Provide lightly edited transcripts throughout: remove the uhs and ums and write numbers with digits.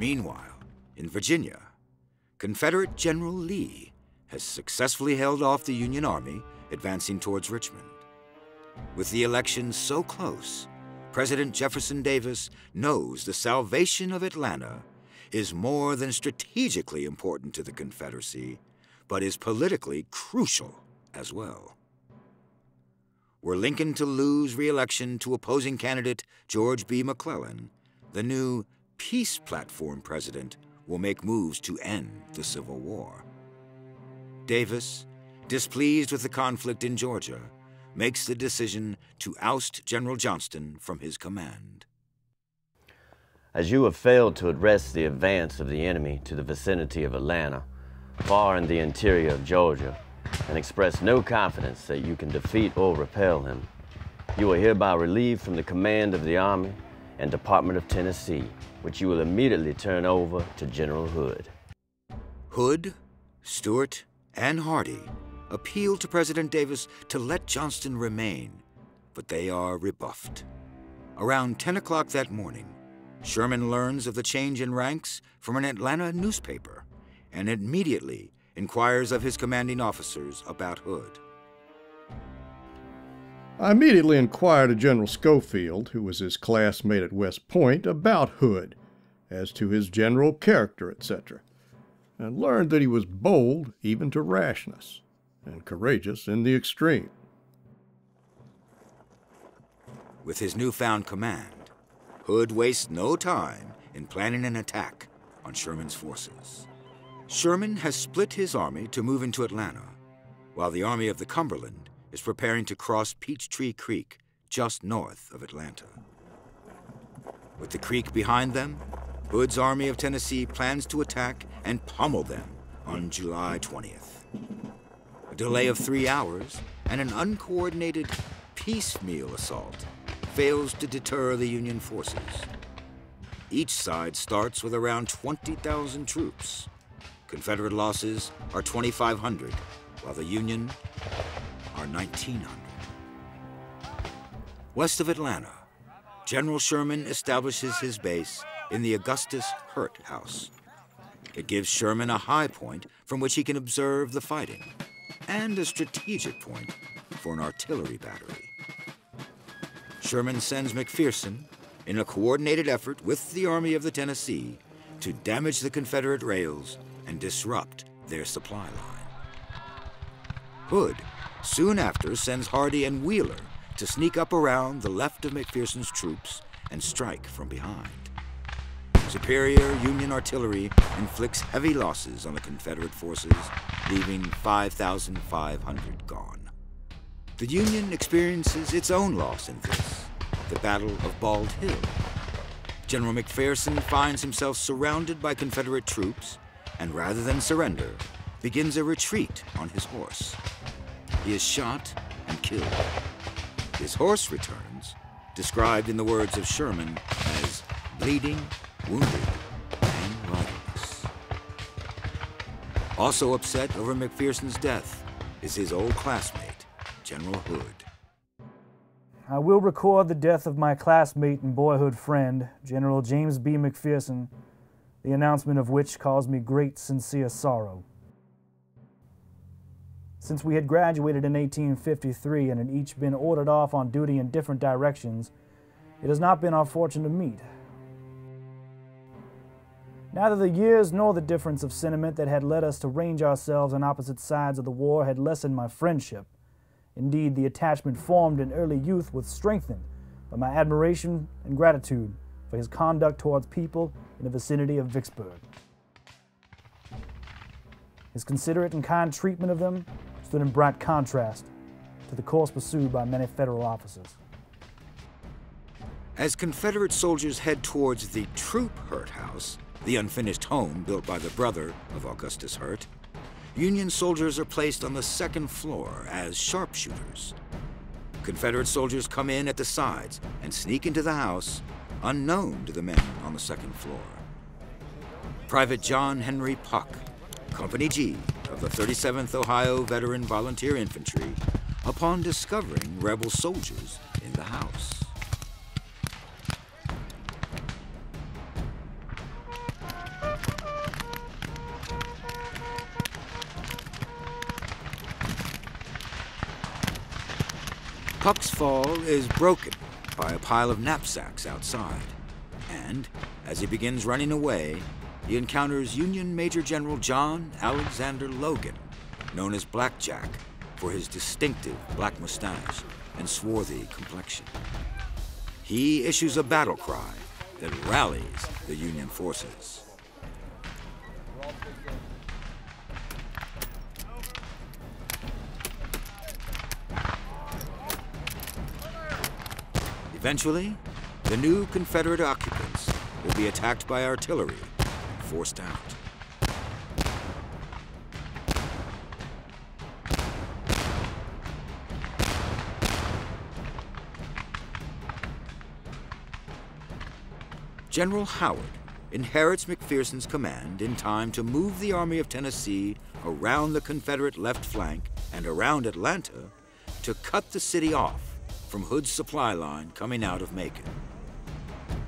Meanwhile, in Virginia, Confederate General Lee has successfully held off the Union Army advancing towards Richmond. With the election so close, President Jefferson Davis knows the salvation of Atlanta is more than strategically important to the Confederacy, but is politically crucial as well. Were Lincoln to lose re-election to opposing candidate George B. McClellan, the new peace platform president will make moves to end the Civil War. Davis, displeased with the conflict in Georgia, makes the decision to oust General Johnston from his command. As you have failed to arrest the advance of the enemy to the vicinity of Atlanta, far in the interior of Georgia, and express no confidence that you can defeat or repel him, you are hereby relieved from the command of the Army and Department of Tennessee, which you will immediately turn over to General Hood. Hood, Stuart, and Hardee appeal to President Davis to let Johnston remain, but they are rebuffed. Around 10 o'clock that morning, Sherman learns of the change in ranks from an Atlanta newspaper and immediately inquires of his commanding officers about Hood. I immediately inquired of General Schofield, who was his classmate at West Point, about Hood, as to his general character, etc., and learned that he was bold even to rashness, and courageous in the extreme. With his newfound command, Hood wastes no time in planning an attack on Sherman's forces. Sherman has split his army to move into Atlanta, while the Army of the Cumberland is preparing to cross Peachtree Creek just north of Atlanta. With the creek behind them, Hood's Army of Tennessee plans to attack and pummel them on July 20th. A delay of 3 hours and an uncoordinated piecemeal assault fails to deter the Union forces. Each side starts with around 20,000 troops. Confederate losses are 2,500, while the Union are 1,900. West of Atlanta, General Sherman establishes his base in the Augustus Hurt House. It gives Sherman a high point from which he can observe the fighting, and a strategic point for an artillery battery. Sherman sends McPherson in a coordinated effort with the Army of the Tennessee to damage the Confederate rails and disrupt their supply line. Hood soon after sends Hardee and Wheeler to sneak up around the left of McPherson's troops and strike from behind. Superior Union artillery inflicts heavy losses on the Confederate forces, leaving 5,500 gone. The Union experiences its own loss in this, the Battle of Bald Hill. General McPherson finds himself surrounded by Confederate troops, and rather than surrender, begins a retreat on his horse. He is shot and killed. His horse returns, described in the words of Sherman as bleeding, wounded, and riderless. Also upset over McPherson's death is his old classmate, General Hood. I will record the death of my classmate and boyhood friend, General James B. McPherson, the announcement of which caused me great sincere sorrow. Since we had graduated in 1853 and had each been ordered off on duty in different directions, it has not been our fortune to meet. Neither the years nor the difference of sentiment that had led us to range ourselves on opposite sides of the war had lessened my friendship. Indeed, the attachment formed in early youth was strengthened by my admiration and gratitude for his conduct towards people in the vicinity of Vicksburg. His considerate and kind treatment of them stood in bright contrast to the course pursued by many Federal officers. As Confederate soldiers head towards the Troop Hurt House, the unfinished home built by the brother of Augustus Hurt, Union soldiers are placed on the second floor as sharpshooters. Confederate soldiers come in at the sides and sneak into the house, unknown to the men on the second floor. Private John Henry Puck, Company G of the 37th Ohio Veteran Volunteer Infantry, upon discovering rebel soldiers in the house. Puck's fall is broken by a pile of knapsacks outside, and as he begins running away, he encounters Union Major General John Alexander Logan, known as Blackjack for his distinctive black mustache and swarthy complexion. He issues a battle cry that rallies the Union forces. Eventually, the new Confederate occupants will be attacked by artillery and forced out. General Howard inherits McPherson's command in time to move the Army of Tennessee around the Confederate left flank and around Atlanta to cut the city off from Hood's supply line coming out of Macon.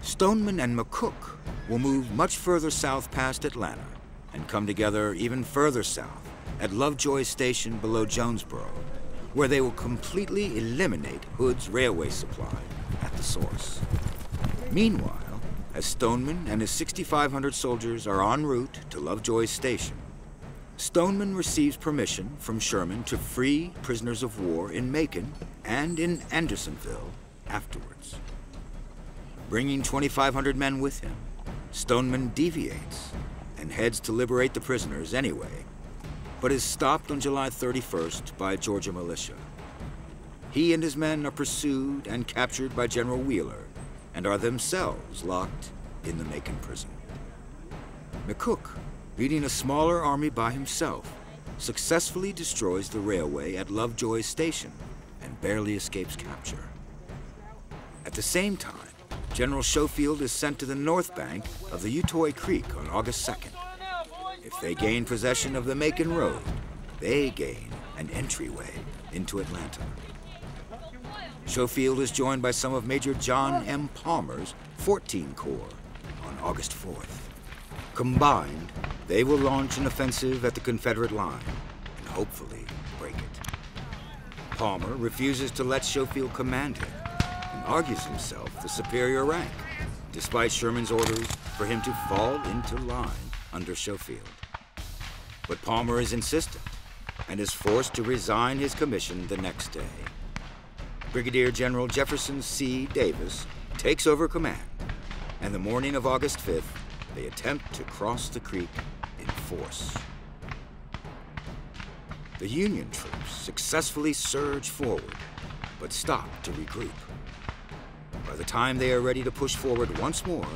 Stoneman and McCook will move much further south past Atlanta and come together even further south at Lovejoy Station below Jonesboro, where they will completely eliminate Hood's railway supply at the source. Meanwhile, as Stoneman and his 6,500 soldiers are en route to Lovejoy Station, Stoneman receives permission from Sherman to free prisoners of war in Macon and in Andersonville afterwards. Bringing 2,500 men with him, Stoneman deviates and heads to liberate the prisoners anyway, but is stopped on July 31st by Georgia militia. He and his men are pursued and captured by General Wheeler and are themselves locked in the Macon prison. McCook, leading a smaller army by himself, successfully destroys the railway at Lovejoy Station and barely escapes capture. At the same time, General Schofield is sent to the north bank of the Utoy Creek on August 2nd. If they gain possession of the Macon Road, they gain an entryway into Atlanta. Schofield is joined by some of Major John M. Palmer's 14 Corps on August 4th. Combined, they will launch an offensive at the Confederate line and hopefully break it. Palmer refuses to let Schofield command him and argues himself the superior rank, despite Sherman's orders for him to fall into line under Schofield. But Palmer is insistent and is forced to resign his commission the next day. Brigadier General Jefferson C. Davis takes over command, and the morning of August 5th, they attempt to cross the creek in force. The Union troops successfully surge forward, but stop to regroup. By the time they are ready to push forward once more,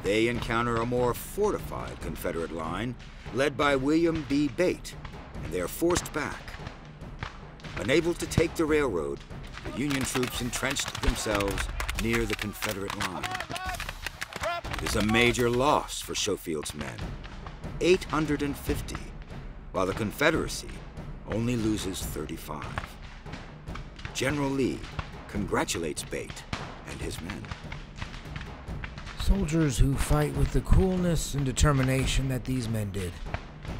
they encounter a more fortified Confederate line led by William B. Bate, and they are forced back. Unable to take the railroad, the Union troops entrenched themselves near the Confederate line. It is a major loss for Schofield's men, 850, while the Confederacy only loses 35. General Lee congratulates Bate and his men. Soldiers who fight with the coolness and determination that these men did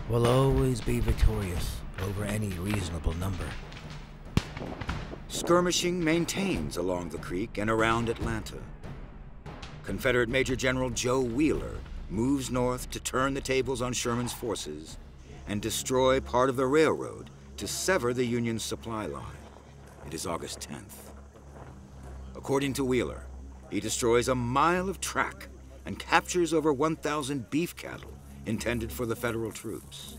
will always be victorious over any reasonable number. Skirmishing maintains along the creek and around Atlanta. Confederate Major General Joe Wheeler moves north to turn the tables on Sherman's forces and destroy part of the railroad to sever the Union supply line. It is August 10th. According to Wheeler, he destroys a mile of track and captures over 1,000 beef cattle intended for the Federal troops.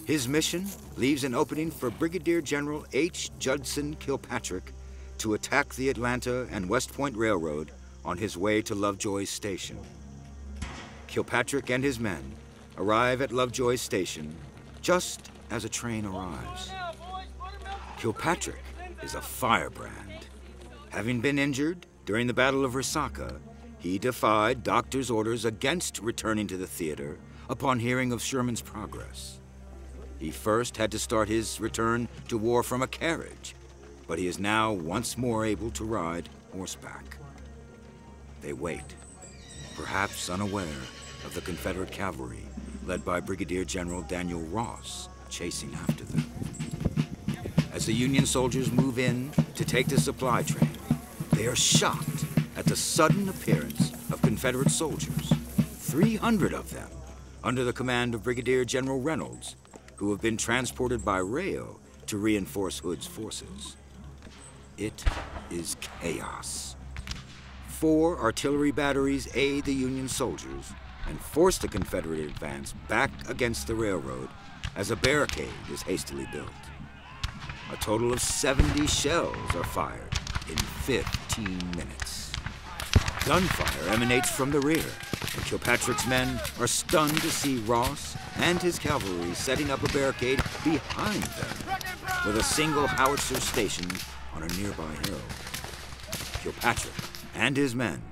His mission leaves an opening for Brigadier General H. Judson Kilpatrick to attack the Atlanta and West Point Railroad on his way to Lovejoy Station. Kilpatrick and his men arrive at Lovejoy Station just as a train arrives. Kilpatrick is a firebrand. Having been injured during the Battle of Resaca, he defied doctors' orders against returning to the theater upon hearing of Sherman's progress. He first had to start his return to war from a carriage, but he is now once more able to ride horseback. They wait, perhaps unaware of the Confederate cavalry, led by Brigadier General Daniel Ross, chasing after them. As the Union soldiers move in to take the supply train, they are shocked at the sudden appearance of Confederate soldiers, 300 of them, under the command of Brigadier General Reynolds, who have been transported by rail to reinforce Hood's forces. It is chaos. 4 artillery batteries aid the Union soldiers and force the Confederate advance back against the railroad as a barricade is hastily built. A total of 70 shells are fired in 15 minutes. Gunfire emanates from the rear, and Kilpatrick's men are stunned to see Ross and his cavalry setting up a barricade behind them, with a single howitzer stationed on a nearby hill. Kilpatrick and his men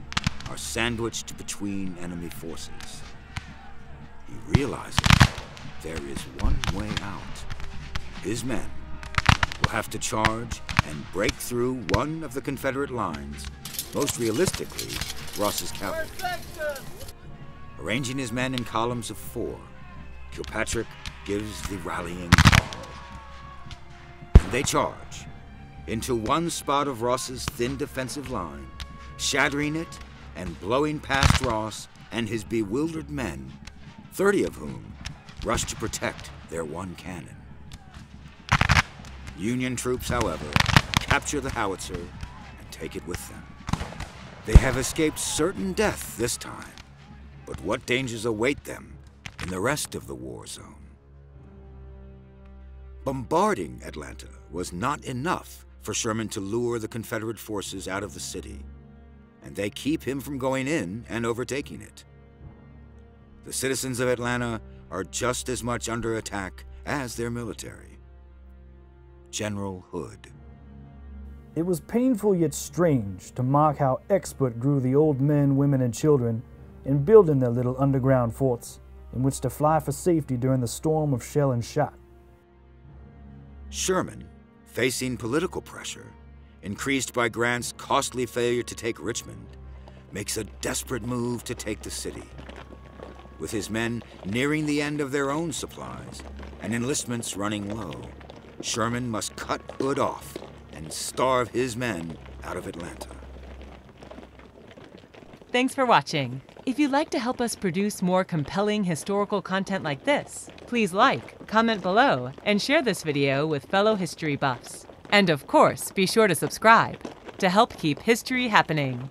are sandwiched between enemy forces. He realizes there is one way out. His men will have to charge and break through one of the Confederate lines, most realistically, Ross's cavalry. Arranging his men in columns of 4, Kilpatrick gives the rallying call. And they charge into one spot of Ross's thin defensive line, shattering it and blowing past Ross and his bewildered men, 30 of whom rush to protect their one cannon. Union troops, however, capture the howitzer and take it with them. They have escaped certain death this time, but what dangers await them in the rest of the war zone? Bombarding Atlanta was not enough for Sherman to lure the Confederate forces out of the city, and they keep him from going in and overtaking it. The citizens of Atlanta are just as much under attack as their military. General Hood. It was painful yet strange to mark how expert grew the old men, women, and children in building their little underground forts in which to fly for safety during the storm of shell and shot. Sherman, facing political pressure, increased by Grant's costly failure to take Richmond, makes a desperate move to take the city. With his men nearing the end of their own supplies and enlistments running low, Sherman must cut Hood off and starve his men out of Atlanta. Thanks for watching. If you'd like to help us produce more compelling historical content like this, please like, comment below, and share this video with fellow history buffs. And of course, be sure to subscribe to help keep history happening.